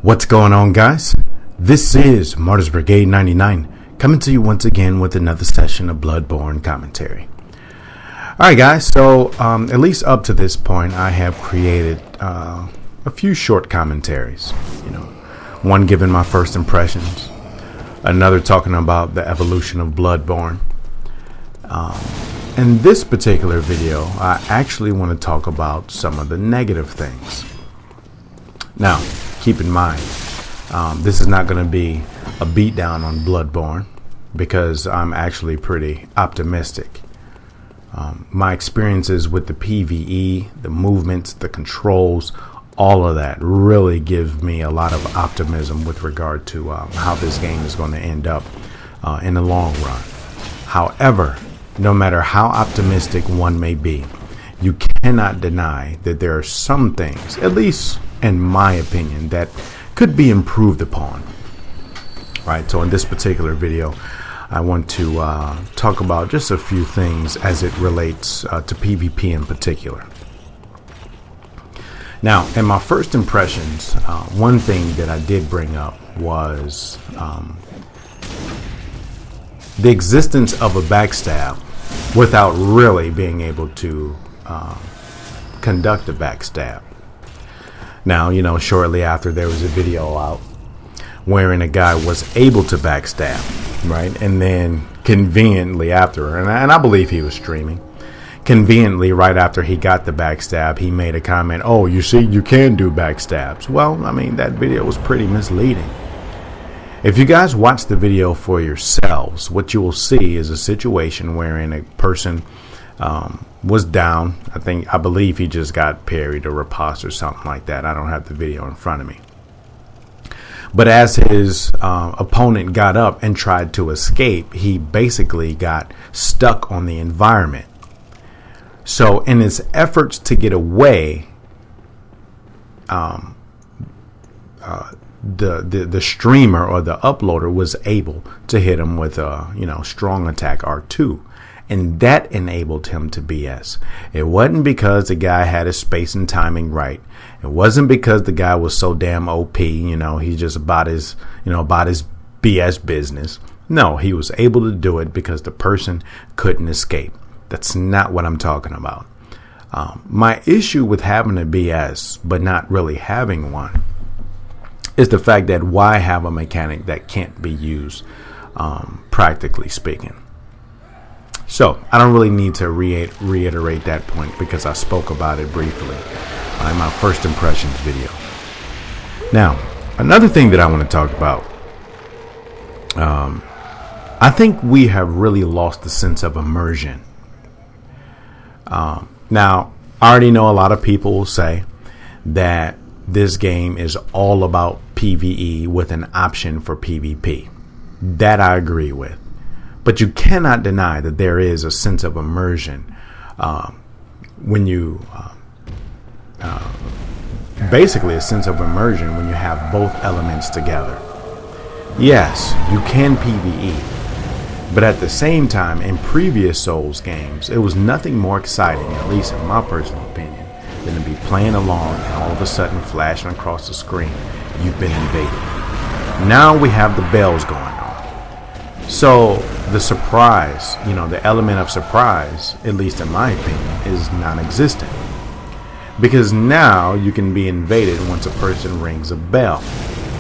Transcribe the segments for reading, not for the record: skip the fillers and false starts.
What's going on, guys? This is Martyrs Brigade 99 coming to you once again with another session of Bloodborne commentary. Alright guys, so at least up to this point I have created a few short commentaries. One giving my first impressions, another talking about the evolution of Bloodborne. In this particular video I actually want to talk about some of the negative things. Now keep in mind, this is not going to be a beatdown on Bloodborne because I'm actually pretty optimistic. My experiences with the PvE, the movements, the controls, all of that really gives me a lot of optimism with regard to how this game is going to end up in the long run. However, no matter how optimistic one may be, you cannot deny that there are some things, at least in my opinion, that could be improved upon. Right, so in this particular video I want to talk about just a few things as it relates to PvP in particular. Now, in my first impressions, one thing that I did bring up was the existence of a backstab without really being able to conduct a backstab. Now, shortly after there was a video out wherein a guy was able to backstab, right? And then conveniently after, and I believe he was streaming, conveniently right after he got the backstab, he made a comment, "Oh, you see, you can do backstabs." Well, I mean, that video was pretty misleading. If you guys watch the video for yourselves, what you will see is a situation wherein a person was down. I believe he just got parried or riposte or something like that. I don't have the video in front of me. But as his opponent got up and tried to escape, he basically got stuck on the environment. So in his efforts to get away, the streamer or the uploader was able to hit him with a strong attack R2. And that enabled him to BS. It wasn't because the guy had his space and timing right. It wasn't because the guy was so damn OP, he's just about his BS business. No, he was able to do it because the person couldn't escape. That's not what I'm talking about. My issue with having a BS but not really having one is the fact that why have a mechanic that can't be used, practically speaking. So I don't really need to reiterate that point because I spoke about it briefly in my first impressions video. Now, another thing that I want to talk about, I think we have really lost the sense of immersion. Now, I already know a lot of people will say that this game is all about PvE with an option for PvP. That I agree with. But you cannot deny that there is a sense of immersion when you basically a sense of immersion when you have both elements together. Yes, you can PvE, but at the same time, in previous Souls games, it was nothing more exciting, at least in my personal opinion, than to be playing along and all of a sudden flashing across the screen, you've been invaded. Now we have the bells going on. So the surprise, the element of surprise, at least in my opinion, is non-existent. Because now you can be invaded once a person rings a bell.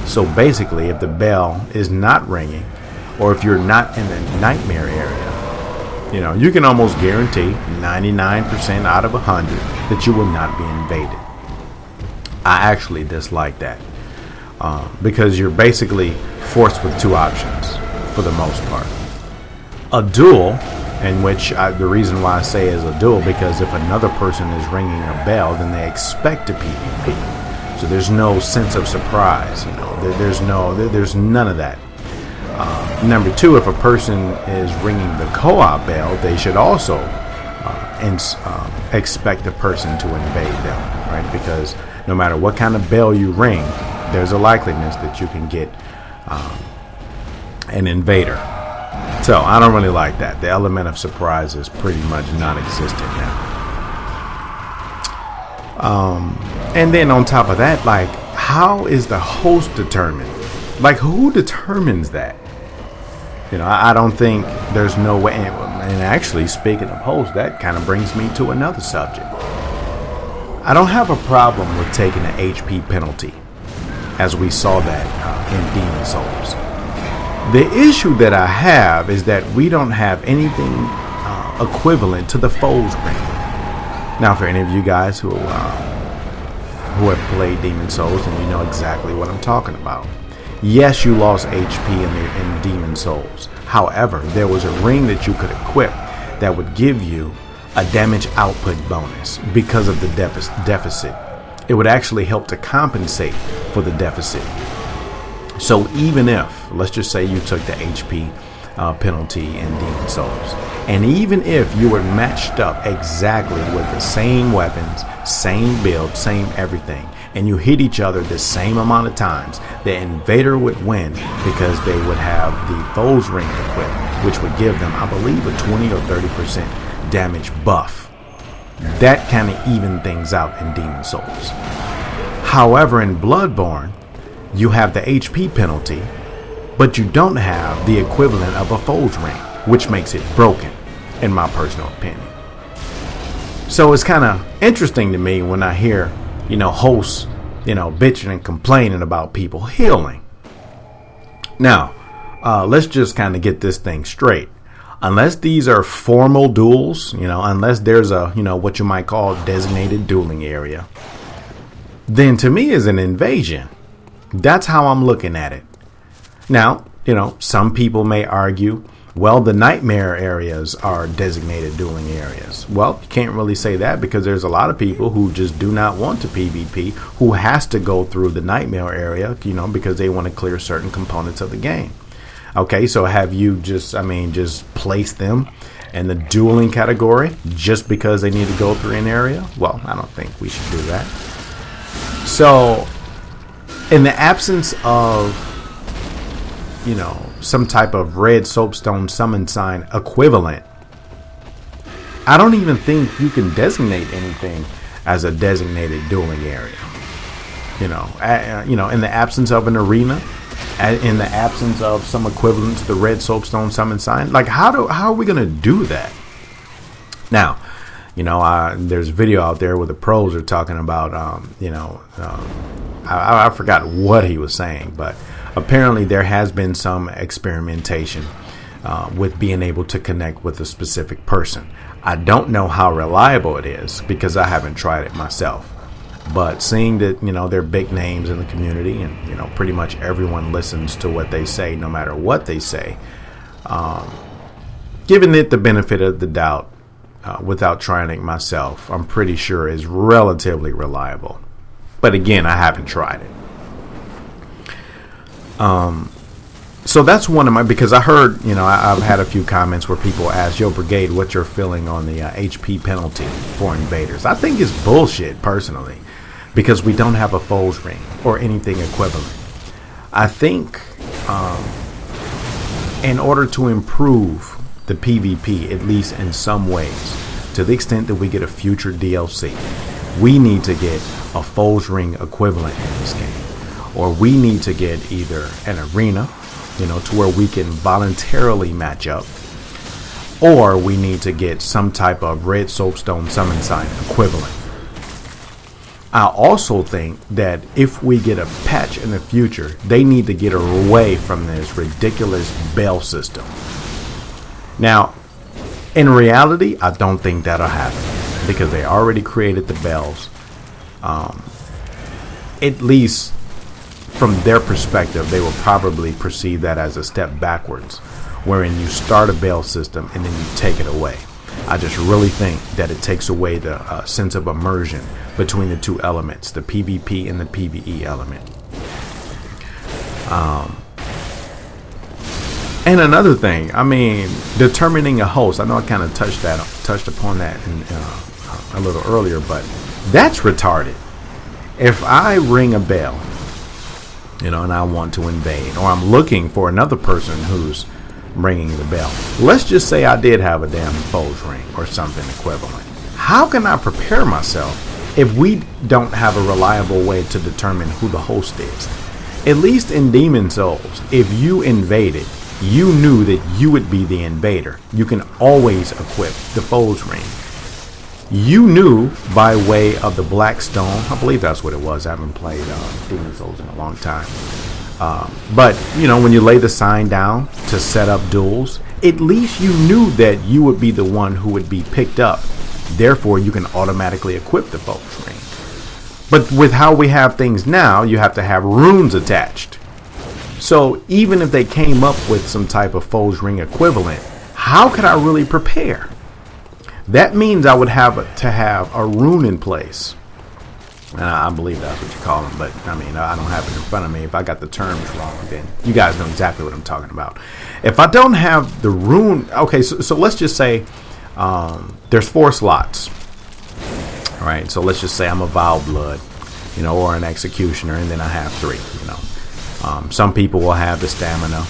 So basically, if the bell is not ringing, or if you're not in the nightmare area, you can almost guarantee 99% out of 100 that you will not be invaded. I actually dislike that because you're basically forced with two options. For the most part, a duel, in which the reason why I say is a duel because if another person is ringing a bell, then they expect to PvP. So there's no sense of surprise. There's none of that. Number two, if a person is ringing the co-op bell, they should also expect the person to invade them, right? Because no matter what kind of bell you ring, there's a likeliness that you can get an invader. So I don't really like that. The element of surprise is pretty much non-existent now. And then on top of that, like, how is the host determined? Like, who determines that? I don't think there's no way. And actually, speaking of host, that kind of brings me to another subject. I don't have a problem with taking an HP penalty, as we saw that in Demon Souls. The issue that I have is that we don't have anything equivalent to the foes ring. Now, for any of you guys who have played Demon Souls, and you know exactly what I'm talking about. Yes, you lost HP in Demon Souls. However, there was a ring that you could equip that would give you a damage output bonus because of the deficit. It would actually help to compensate for the deficit. So even if, let's just say you took the HP penalty in Demon Souls, and even if you were matched up exactly with the same weapons, same build, same everything, and you hit each other the same amount of times, the invader would win because they would have the foes ring equipped, which would give them, I believe, a 20 or 30% damage buff. That kind of even things out in Demon Souls. However, in Bloodborne, you have the HP penalty, but you don't have the equivalent of a foes ring, which makes it broken, in my personal opinion. So it's kind of interesting to me when I hear, hosts, bitching and complaining about people healing. Now, let's just kind of get this thing straight. Unless these are formal duels, unless there's a, what you might call designated dueling area, then to me is an invasion. That's how I'm looking at it. Now, some people may argue, well, the nightmare areas are designated dueling areas. Well, you can't really say that because there's a lot of people who just do not want to PvP, who has to go through the nightmare area, because they want to clear certain components of the game. Okay, so have you just place them in the dueling category just because they need to go through an area? Well, I don't think we should do that. So, in the absence of, some type of red soapstone summon sign equivalent, I don't even think you can designate anything as a designated dueling area. In the absence of an arena, in the absence of some equivalent to the red soapstone summon sign, like how are we gonna do that? Now, there's a video out there where the pros are talking about, I forgot what he was saying, but apparently there has been some experimentation with being able to connect with a specific person. I don't know how reliable it is because I haven't tried it myself. But seeing that, they're big names in the community and, pretty much everyone listens to what they say, no matter what they say, giving it the benefit of the doubt without trying it myself, I'm pretty sure is relatively reliable. But again, I haven't tried it. So that's one of my, because I heard, I've had a few comments where people ask, Yo Brigade, what's your feeling on the HP penalty for invaders? I think it's bullshit, personally, because we don't have a foes ring or anything equivalent. I think in order to improve the PvP, at least in some ways, to the extent that we get a future DLC, we need to get a foes ring equivalent in this game. Or we need to get either an arena, to where we can voluntarily match up, or we need to get some type of red soapstone summon sign equivalent. I also think that if we get a patch in the future, they need to get away from this ridiculous bell system. Now, in reality, I don't think that'll happen because they already created the bells. At least from their perspective, they will probably perceive that as a step backwards, wherein you start a bell system and then you take it away. I just really think that it takes away the sense of immersion between the two elements, the PvP and the PvE element. And another thing, determining a host. I know I kind of touched upon that a little earlier, but that's retarded. If I ring a bell, and I want to invade, or I'm looking for another person who's ringing the bell. Let's just say I did have a damn foes ring or something equivalent. How can I prepare myself if we don't have a reliable way to determine who the host is, at least in Demon Souls, if you invaded, you knew that you would be the invader. You can always equip the foes ring. You knew by way of the black stone. I believe that's what it was. I haven't played Demon Souls in a long time. But, you know, when you lay the sign down to set up duels, at least you knew that you would be the one who would be picked up. Therefore, you can automatically equip the foes ring. But with how we have things now, you have to have runes attached. So even if they came up with some type of foes ring equivalent, how could I really prepare? That means I would have to have a rune in place. I believe that's what you call them, but I mean, I don't have it in front of me. If I got the terms wrong, then you guys know exactly what I'm talking about. If I don't have the rune, okay, so let's just say there's 4 slots. All right, so let's just say I'm a Vile Blood, you know, or an Executioner, and then I have 3, you know. Some people will have the stamina,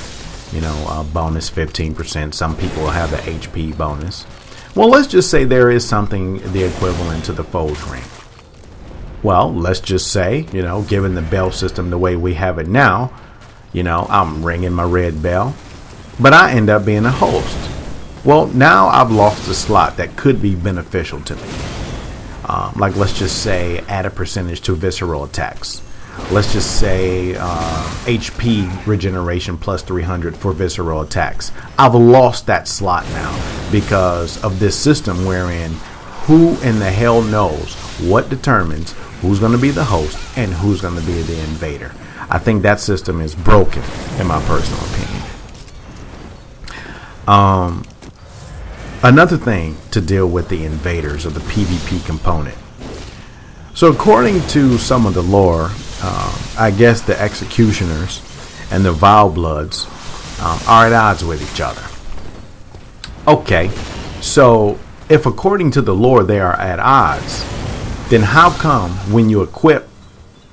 you know, bonus 15%. Some people will have the HP bonus. Well, let's just say there is something the equivalent to the foes ring. Well, let's just say, you know, given the bell system the way we have it now, you know, I'm ringing my red bell, but I end up being a host. Well, now I've lost a slot that could be beneficial to me. Like, let's just say add a percentage to visceral attacks. Let's just say HP regeneration plus 300 for visceral attacks. I've lost that slot now because of this system wherein who in the hell knows what determines who's going to be the host and who's going to be the invader. I think that system is broken, in my personal opinion. Another thing to deal with the invaders or the PvP component. So according to some of the lore, I guess the Executioners and the Vile Bloods are at odds with each other. Okay, so if according to the lore they are at odds, then how come when you equip,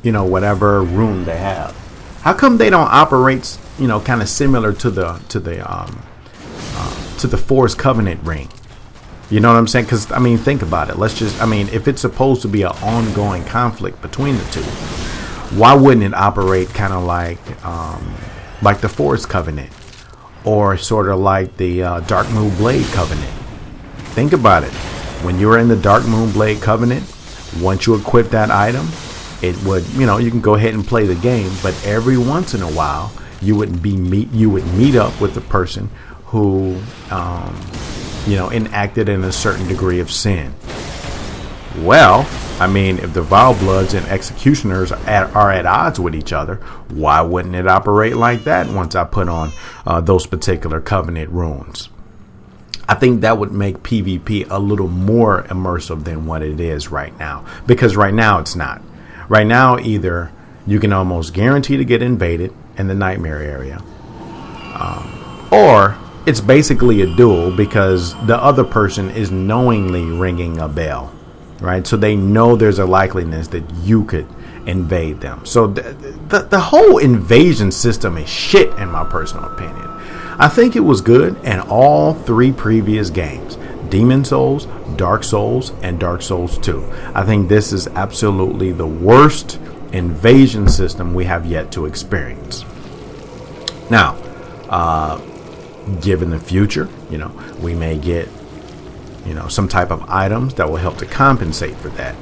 you know, whatever rune they have, how come they don't operate, you know, kind of similar to the Forest Covenant ring? You know what I'm saying? Because I mean, think about it. If it's supposed to be an ongoing conflict between the two, why wouldn't it operate kind of like the Forest Covenant, or sort of like the Dark Moon Blade Covenant? Think about it. When you're in the Dark Moon Blade Covenant, once you equip that item, it would, you know, you can go ahead and play the game, but every once in a while you would meet up with the person who you know, enacted in a certain degree of sin. Well, I mean, if the Vile Bloods and Executioners are at odds with each other, why wouldn't it operate like that once I put on those particular Covenant runes? I think that would make PvP a little more immersive than what it is right now. Because right now it's not. Right now, either you can almost guarantee to get invaded in the Nightmare area, or it's basically a duel because the other person is knowingly ringing a bell, right? So they know there's a likeliness that you could invade them. So the whole invasion system is shit, in my personal opinion. I think it was good in all 3 previous games: Demon Souls, Dark Souls, and Dark Souls 2. I think this is absolutely the worst invasion system we have yet to experience. Now, given the future, you know, we may get, you know, some type of items that will help to compensate for that.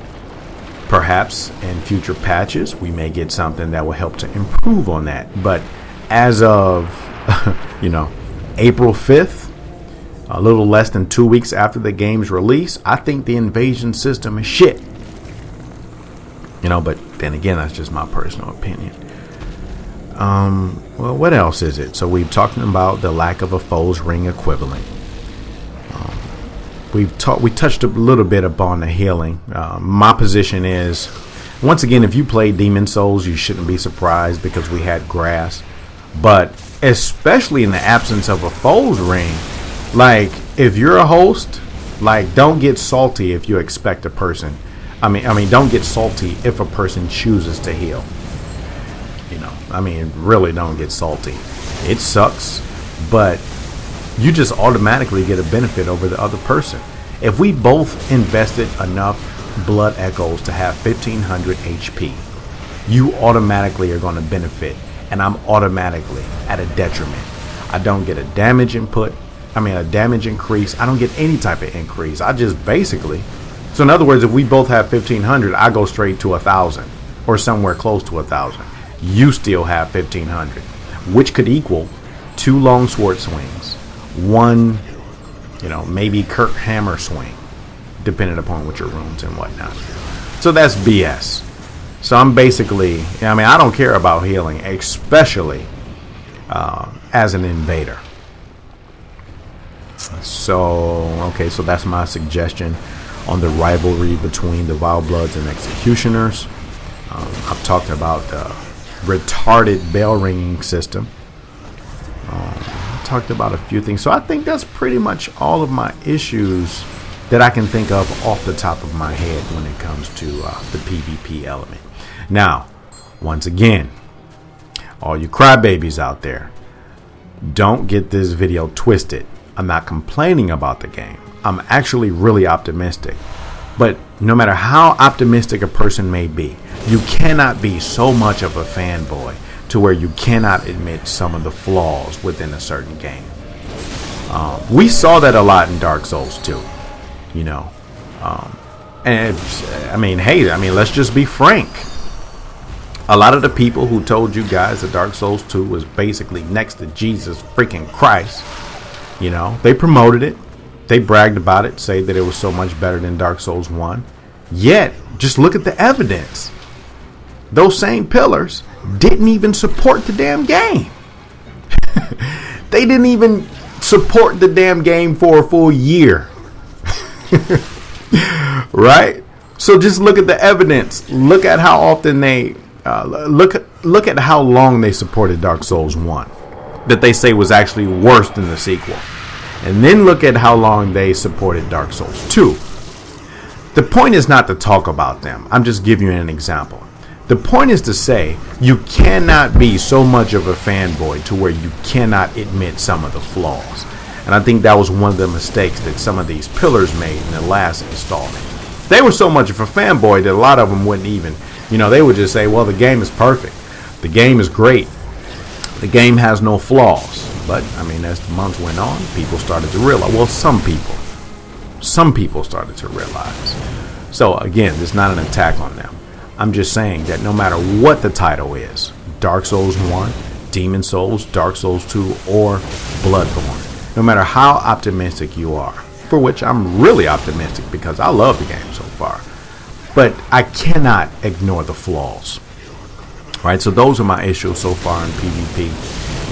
Perhaps in future patches, we may get something that will help to improve on that. But as of, you know, April 5th, a little less than 2 weeks after the game's release, I think the invasion system is shit. You know, but then again, that's just my personal opinion. Well, what else is it? So we've talked about the lack of a foes ring equivalent. We touched a little bit upon the healing. My position is, once again, if you play Demon Souls, you shouldn't be surprised because we had grass. But especially in the absence of a foes ring, like if you're a host, like don't get salty if you expect a person. I mean, don't get salty if a person chooses to heal. You know, I mean, really don't get salty. It sucks, but you just automatically get a benefit over the other person. If we both invested enough blood echoes to have 1500 HP, you automatically are going to benefit, and I'm automatically at a detriment. I don't get a damage a damage increase. I don't get any type of increase. I just basically, so in other words, if we both have 1500, I go straight to 1000 or somewhere close to 1000. You still have 1500, which could equal 2 long sword swings, 1, maybe Kirk hammer swing, depending upon what your runes and whatnot. So that's BS. So I'm basically, I don't care about healing, especially as an invader. So that's my suggestion on the rivalry between the Vile Bloods and Executioners. I've talked about the retarded bell ringing system. I talked about a few things. So I think that's pretty much all of my issues that I can think of off the top of my head when it comes to the PvP element. Now, once again, all you crybabies out there, don't get this video twisted. I'm not complaining about the game. I'm actually really optimistic. But no matter how optimistic a person may be, you cannot be so much of a fanboy to where you cannot admit some of the flaws within a certain game. We saw that a lot in Dark Souls 2. Let's just be frank. A lot of the people who told you guys that Dark Souls 2 was basically next to Jesus freaking Christ, they promoted it. They bragged about it, say that it was so much better than Dark Souls 1. Yet, just look at the evidence. Those same pillars didn't even support the damn game. They didn't even support the damn game for a full year. Right? So just look at the evidence. Look at how often they look at how long they supported Dark Souls 1 that they say was actually worse than the sequel. And then look at how long they supported Dark Souls 2. The point is not to talk about them. I'm just giving you an example. The point is to say you cannot be so much of a fanboy to where you cannot admit some of the flaws. And I think that was one of the mistakes that some of these pillars made in the last installment. They were so much of a fanboy that a lot of them wouldn't even, they would just say, well, the game is perfect. The game is great. The game has no flaws. But, as the months went on, people started to realize, well, some people started to realize. So, again, this is not an attack on them. I'm just saying that no matter what the title is, Dark Souls 1, Demon Souls, Dark Souls 2, or Bloodborne, no matter how optimistic you are, for which I'm really optimistic because I love the game so far, but I cannot ignore the flaws. Right, so those are my issues so far in PvP.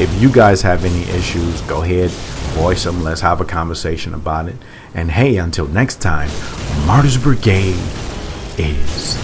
If you guys have any issues, go ahead, voice them. Let's have a conversation about it. And hey, until next time, Martyrs Brigade is